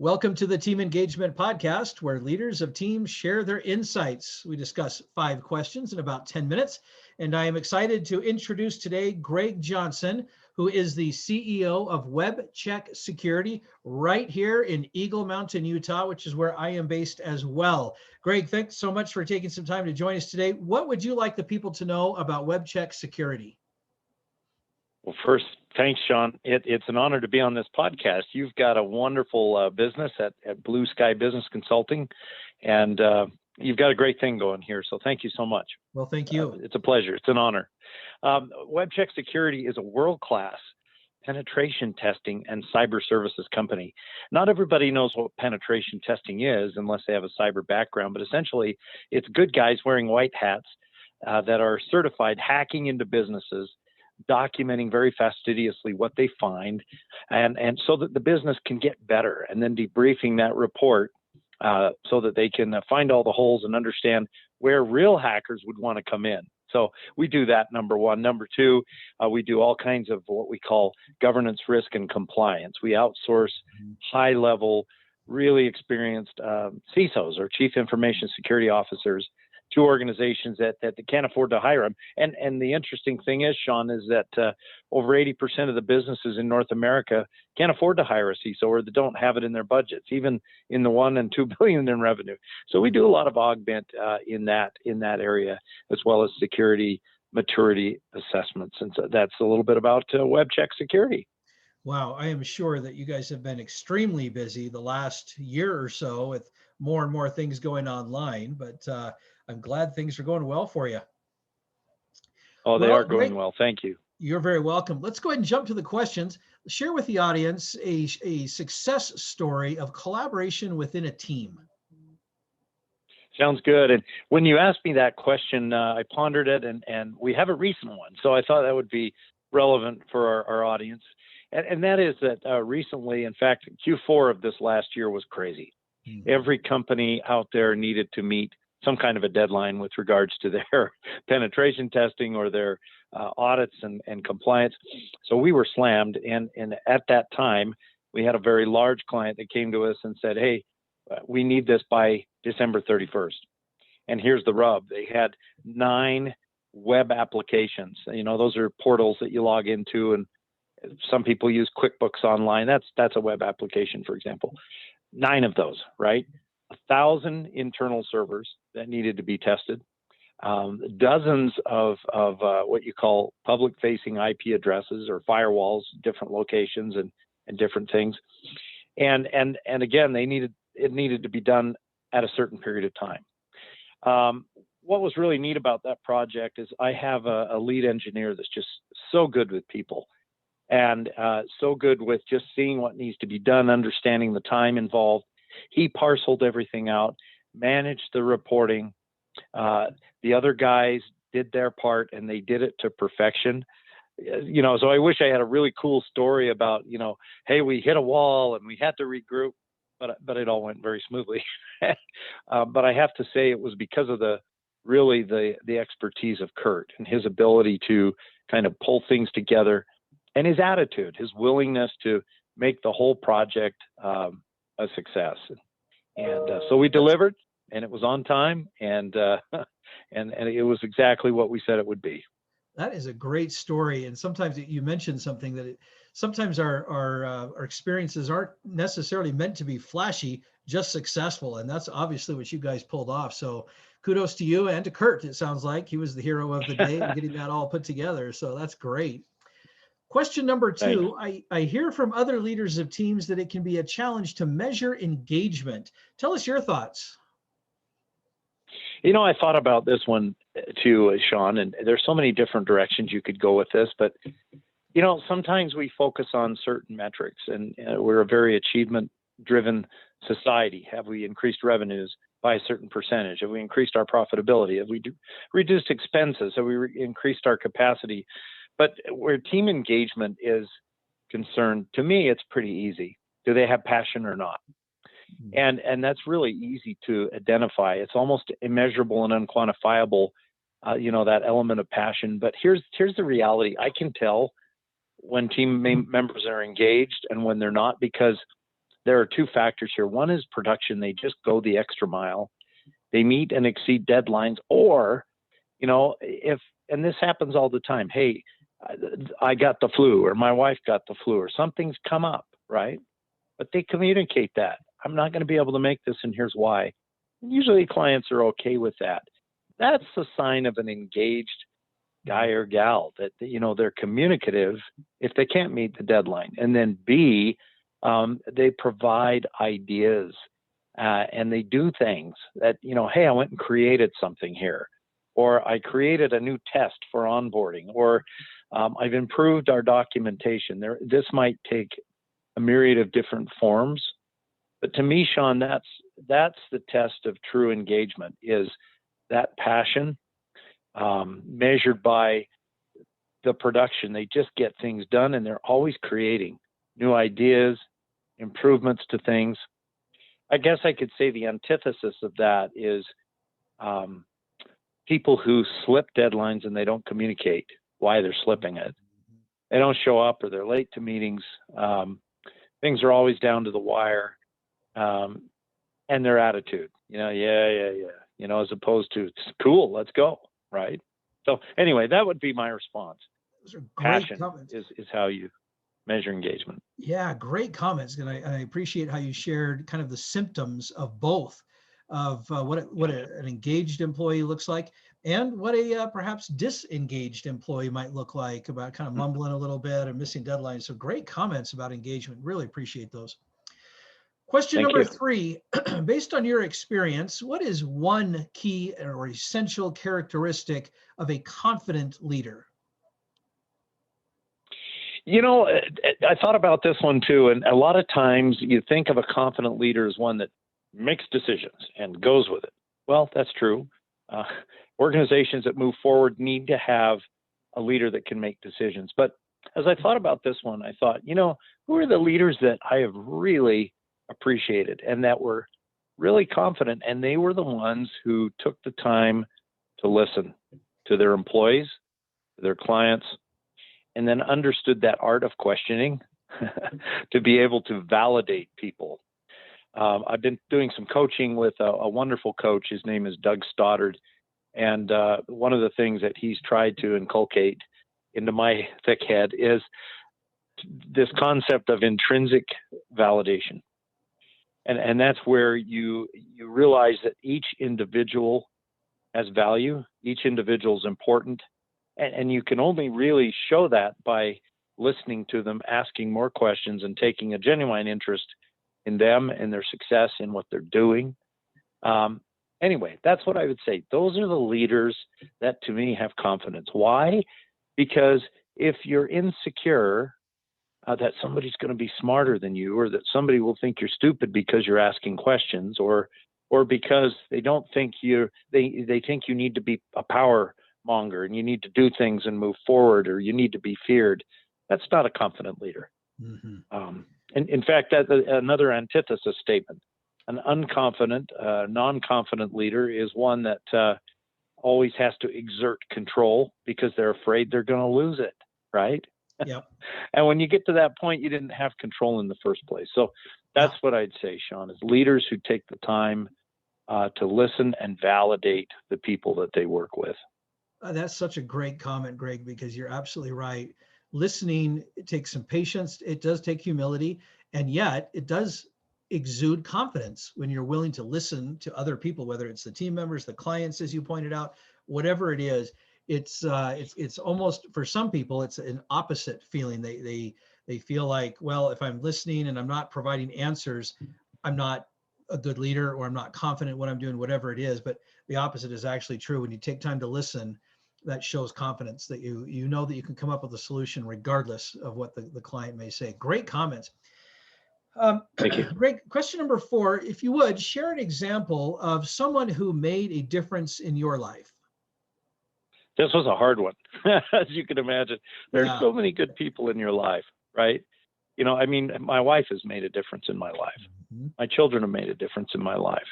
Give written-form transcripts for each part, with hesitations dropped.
Welcome to the Team Engagement Podcast, where leaders of teams share their insights. We discuss 5 questions in about 10 minutes. And I am excited to introduce today Greg Johnson, who is the CEO of Webcheck Security right here in Eagle Mountain, Utah, which is where I am based as well. Greg, thanks so much for taking some time to join us today. What would you like the people to know about Webcheck Security? Well, first, thanks, Sean. It's an honor to be on this podcast. You've got a wonderful business at Blue Sky Business Consulting, and you've got a great thing going here. So thank you so much. Well, thank you. It's a pleasure. It's an honor. Webcheck Security is a world-class penetration testing and cyber services company. Not everybody knows what penetration testing is unless they have a cyber background, but essentially it's good guys wearing white hats that are certified hacking into businesses, documenting very fastidiously what they find, and so that the business can get better, and then debriefing that report so that they can find all the holes and understand where real hackers would want to come in. So we do that, number one. Number two, we do all kinds of what we call governance, risk, and compliance. We outsource high-level, really experienced CISOs, or Chief Information Security Officers, to organizations that can't afford to hire them. And the interesting thing is, Sean, is that over 80% of the businesses in North America can't afford to hire a CISO, or they don't have it in their budgets, even in the 1 and 2 billion in revenue. So we do a lot of augment in that area, as well as security maturity assessments. And so that's a little bit about Webcheck Security. Wow, I am sure that you guys have been extremely busy the last year or so with more and more things going online, but I'm glad things are going well for you. Oh, they are going well. Thank you. You're very welcome. Let's go ahead and jump to the questions. Share with the audience a success story of collaboration within a team. Sounds good. And when you asked me that question, I pondered it, and we have a recent one. So I thought that would be relevant for our audience. And that is that recently, in fact, Q4 of this last year was crazy. Every company out there needed to meet some kind of a deadline with regards to their penetration testing or their audits and compliance. So we were slammed. And at that time, we had a very large client that came to us and said, hey, we need this by December 31st. And here's the rub. They had 9 web applications. You know, those are portals that you log into, and some people use QuickBooks Online. That's a web application, for example. 9 of those, right? 1,000 internal servers that needed to be tested, dozens of what you call public-facing IP addresses or firewalls, different locations and different things, and again, it needed to be done at a certain period of time. What was really neat about that project is I have a lead engineer that's just so good with people, and so good with just seeing what needs to be done, understanding the time involved. He parceled everything out, managed the reporting. The other guys did their part, and they did it to perfection. You know, so I wish I had a really cool story about, you know, hey, we hit a wall and we had to regroup, but it all went very smoothly. But I have to say it was because of the expertise of Kurt and his ability to kind of pull things together, and his attitude, his willingness to make the whole project a success. And so we delivered, and it was on time, and it was exactly what we said it would be. That is a great story. And sometimes you mentioned something that sometimes our experiences aren't necessarily meant to be flashy, just successful. And that's obviously what you guys pulled off. So kudos to you and to Kurt. It sounds like he was the hero of the day and getting that all put together. So that's great. Question number 2, I hear from other leaders of teams that it can be a challenge to measure engagement. Tell us your thoughts. You know, I thought about this one too, Sean, and there's so many different directions you could go with this, but you know, sometimes we focus on certain metrics, and we're a very achievement-driven society. Have we increased revenues by a certain percentage? Have we increased our profitability? Have we reduced expenses? Have we increased our capacity? But where team engagement is concerned, to me, it's pretty easy. Do they have passion or not? And that's really easy to identify. It's almost immeasurable and unquantifiable, you know, that element of passion. But here's the reality. I can tell when team members are engaged and when they're not, because there are two factors here. One is production. They just go the extra mile. They meet and exceed deadlines, or, and this happens all the time. Hey, I got the flu, or my wife got the flu, or something's come up, right? But they communicate that. I'm not going to be able to make this, and here's why. Usually clients are okay with that. That's a sign of an engaged guy or gal that, they're communicative if they can't meet the deadline. And then B, they provide ideas and they do things that, hey, I went and created something here, or I created a new test for onboarding, or I've improved our documentation. This might take a myriad of different forms. But to me, Sean, that's the test of true engagement, is that passion measured by the production. They just get things done, and they're always creating new ideas, improvements to things. I guess I could say the antithesis of that is people who slip deadlines and they don't communicate why they're slipping it. They don't show up, or they're late to meetings. Things are always down to the wire. And their attitude, as opposed to, it's cool, let's go, right? So anyway, that would be my response. Those are great Passion comments. is how you measure engagement. Yeah, great comments. And I appreciate how you shared kind of the symptoms of both, of what an engaged employee looks like, and what a perhaps disengaged employee might look like, about kind of mumbling a little bit and missing deadlines. So great comments about engagement. Really appreciate those. Question number 3, based on your experience, what is one key or essential characteristic of a confident leader? I thought about this one too, and a lot of times you think of a confident leader as one that makes decisions and goes with it. Well, that's true. Organizations that move forward need to have a leader that can make decisions. But as I thought about this one, I thought, who are the leaders that I have really appreciated and that were really confident, and they were the ones who took the time to listen to their employees, to their clients, and then understood that art of questioning to be able to validate people. I've been doing some coaching with a wonderful coach. His name is Doug Stoddard. And one of the things that he's tried to inculcate into my thick head is this concept of intrinsic validation. And that's where you realize that each individual has value, each individual is important, and you can only really show that by listening to them, asking more questions, and taking a genuine interest in them and their success in what they're doing. Anyway, that's what I would say. Those are the leaders that, to me, have confidence. Why? Because if you're insecure that somebody's going to be smarter than you, or that somebody will think you're stupid because you're asking questions, or because they don't think they think you need to be a power monger and you need to do things and move forward, or you need to be feared, that's not a confident leader. And in fact, that's another antithesis statement. An unconfident, non-confident leader is one that always has to exert control because they're afraid they're going to lose it, right? Yep. And when you get to that point, you didn't have control in the first place. So that's what I'd say, Sean, is leaders who take the time to listen and validate the people that they work with. That's such a great comment, Greg, because you're absolutely right. Listening, it takes some patience. It does take humility, and yet it does exude confidence when you're willing to listen to other people, whether it's the team members, the clients, as you pointed out, whatever it is. It's almost, for some people, it's an opposite feeling. They feel like, well, if I'm listening and I'm not providing answers, I'm not a good leader, or I'm not confident what I'm doing, whatever it is. But the opposite is actually true. When you take time to listen, that shows confidence that you know that you can come up with a solution regardless of what the client may say. Great comments. Thank you. Great. Question number 4, if you would, share an example of someone who made a difference in your life. This was a hard one, as you can imagine. There's so many good people in your life, right? My wife has made a difference in my life. My children have made a difference in my life.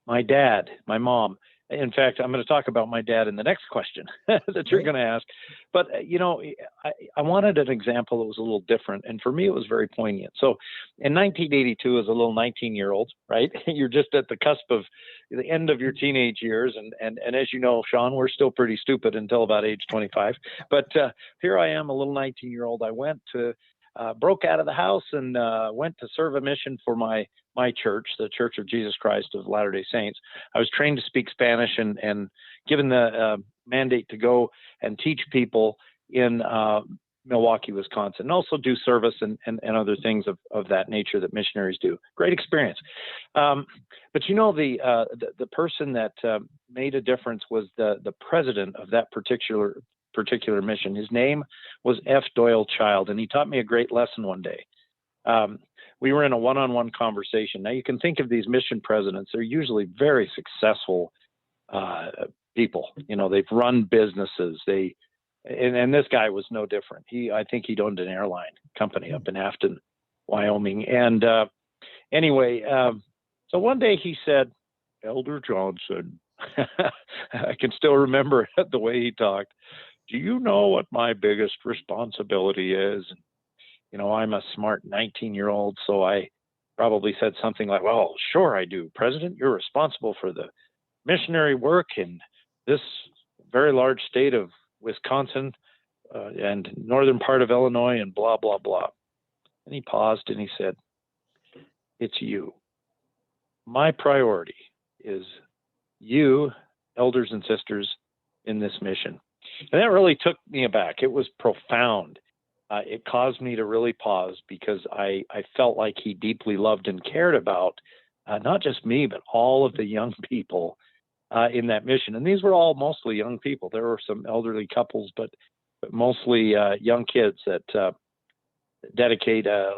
My dad, my mom, In fact, I'm going to talk about my dad in the next question that you're Right? going to ask. But, I wanted an example that was a little different. And for me, it was very poignant. So in 1982, as a little 19-year-old, right, you're just at the cusp of the end of your teenage years. And as you know, Sean, we're still pretty stupid until about age 25. But here I am, a little 19-year-old. I broke out of the house and went to serve a mission for my church, the Church of Jesus Christ of Latter-day Saints. I was trained to speak Spanish and given the mandate to go and teach people in Milwaukee, Wisconsin, and also do service and other things of that nature that missionaries do. Great experience. But the person that made a difference was the president of that particular mission. His name was F. Doyle Child, and he taught me a great lesson one day. We were in a one-on-one conversation. Now you can think of these mission presidents; they're usually very successful people. They've run businesses. And this guy was no different. I think he'd owned an airline company up in Afton, Wyoming. And anyway, so one day he said, "Elder Johnson," I can still remember the way he talked. "Do you know what my biggest responsibility is?" I'm a smart 19-year-old, so I probably said something like, "Well, sure I do. President, you're responsible for the missionary work in this very large state of Wisconsin and northern part of Illinois and blah, blah, blah." And he paused and he said, "It's you. My priority is you, elders and sisters, in this mission." And that really took me aback. It was profound. It caused me to really pause because I felt like he deeply loved and cared about not just me, but all of the young people in that mission. And these were all mostly young people. There were some elderly couples, but mostly young kids that dedicate a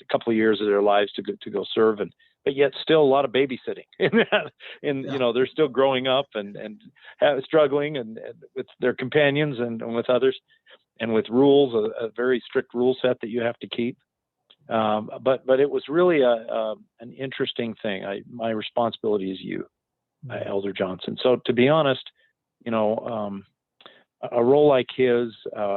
couple of years of their lives to go serve, but yet still a lot of babysitting in that. And they're still growing up and struggling and with their companions and with others, and with rules, a very strict rule set that you have to keep. But it was really an interesting thing. My responsibility is you, Elder Johnson. So to be honest, a role like his,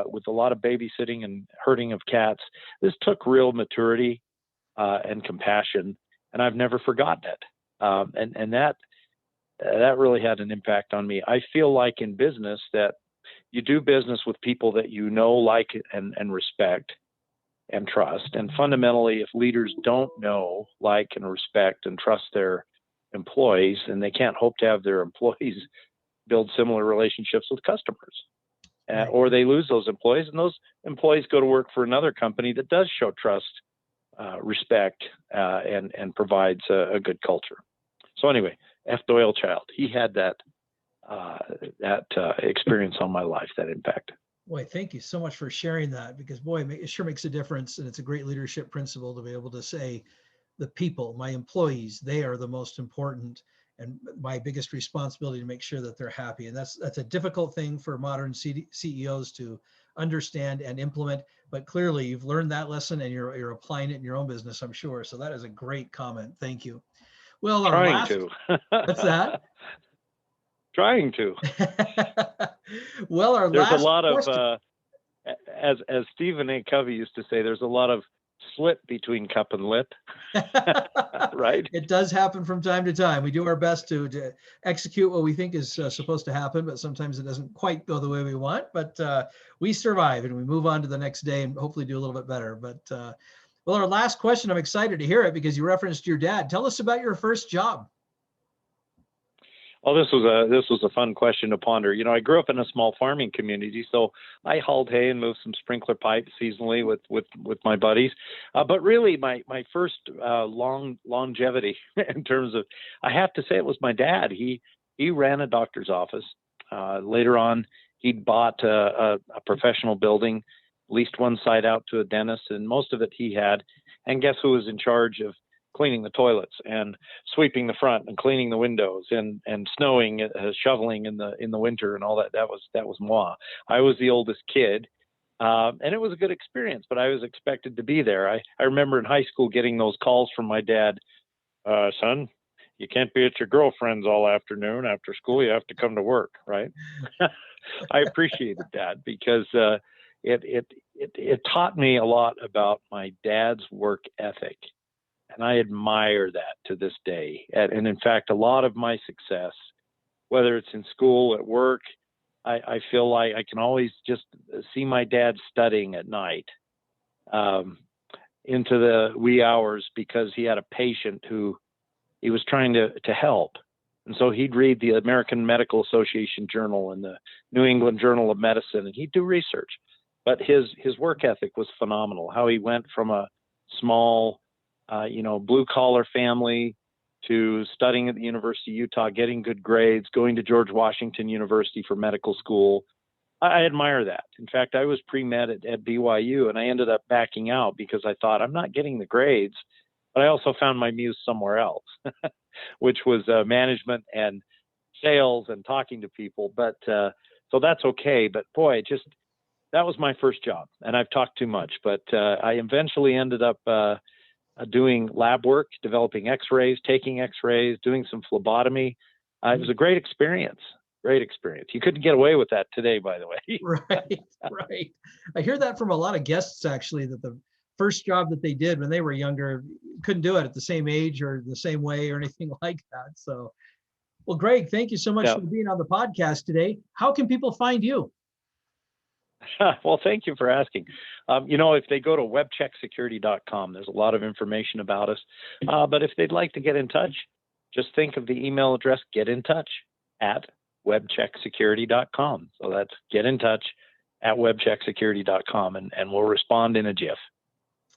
with a lot of babysitting and herding of cats, this took real maturity and compassion, and I've never forgotten it. And that really had an impact on me. I feel like in business that you do business with people that like, and respect and trust. And fundamentally, if leaders don't know, like, and respect and trust their employees, then they can't hope to have their employees build similar relationships with customers. Right. Or they lose those employees, and those employees go to work for another company that does show trust, respect, and provides a good culture. So anyway, F. Doyle Child, he had that experience on my life, that impact. Boy, thank you so much for sharing that, because boy, it sure makes a difference. And it's a great leadership principle to be able to say, the people, my employees, they are the most important, and my biggest responsibility to make sure that they're happy. And that's a difficult thing for modern CEOs to understand and implement. But clearly you've learned that lesson and you're applying it in your own business, I'm sure. So that is a great comment. Thank you. Well, what's that? Trying to. Well, there's a lot of, as Stephen A. Covey used to say, there's a lot of slip between cup and lip. Right? It does happen from time to time. We do our best to execute what we think is supposed to happen, but sometimes it doesn't quite go the way we want. But we survive and we move on to the next day and hopefully do a little bit better. But well, our last question, I'm excited to hear it because you referenced your dad. Tell us about your first job. Oh, this was a fun question to ponder. I grew up in a small farming community, so I hauled hay and moved some sprinkler pipes seasonally with my buddies. But really, my first longevity in terms of, I have to say, it was my dad. He ran a doctor's office. Later on, he'd bought a professional building, leased one side out to a dentist, and most of it he had. And guess who was in charge of cleaning the toilets and sweeping the front and cleaning the windows and snowing, shoveling in the winter and all that. That was moi. I was the oldest kid, and it was a good experience, but I was expected to be there. I remember in high school getting those calls from my dad, "Son, you can't be at your girlfriend's all afternoon after school. You have to come to work, right? I appreciated that because it taught me a lot about my dad's work ethic, and I admire that to this day. And in fact, a lot of my success, whether it's in school, at work, I feel like I can always just see my dad studying at night into the wee hours because he had a patient who he was trying to help. And so he'd read the American Medical Association Journal and the New England Journal of Medicine, and he'd do research. But his work ethic was phenomenal. How he went from a small, blue collar family to studying at the University of Utah, getting good grades, going to George Washington University for medical school. I admire that. In fact, I was pre-med at BYU, and I ended up backing out because I thought I'm not getting the grades. But I also found my muse somewhere else, which was management and sales and talking to people. But so that's okay. But boy, that was my first job, and I've talked too much. But I eventually ended up doing lab work, developing X-rays, taking X-rays, doing some phlebotomy. It was a great experience. Great experience. You couldn't get away with that today, by the way. Right, right. I hear that from a lot of guests, actually, that the first job that they did when they were younger couldn't do it at the same age or the same way or anything like that. So, well, Greg, thank you so much for being on the podcast today. How can people find you? Well, thank you for asking. If they go to webchecksecurity.com, there's a lot of information about us. But if they'd like to get in touch, just think of the email address, getinTouch@webchecksecurity.com. So that's getinTouch@webchecksecurity.com, and we'll respond in a jiff.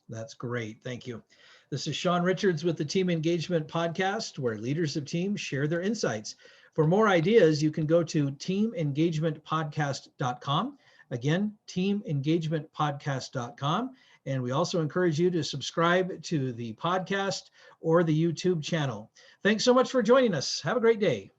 That's great. Thank you. This is Sean Richards with the Team Engagement Podcast, where leaders of teams share their insights. For more ideas, you can go to teamengagementpodcast.com. Again, teamengagementpodcast.com. And we also encourage you to subscribe to the podcast or the YouTube channel. Thanks so much for joining us. Have a great day.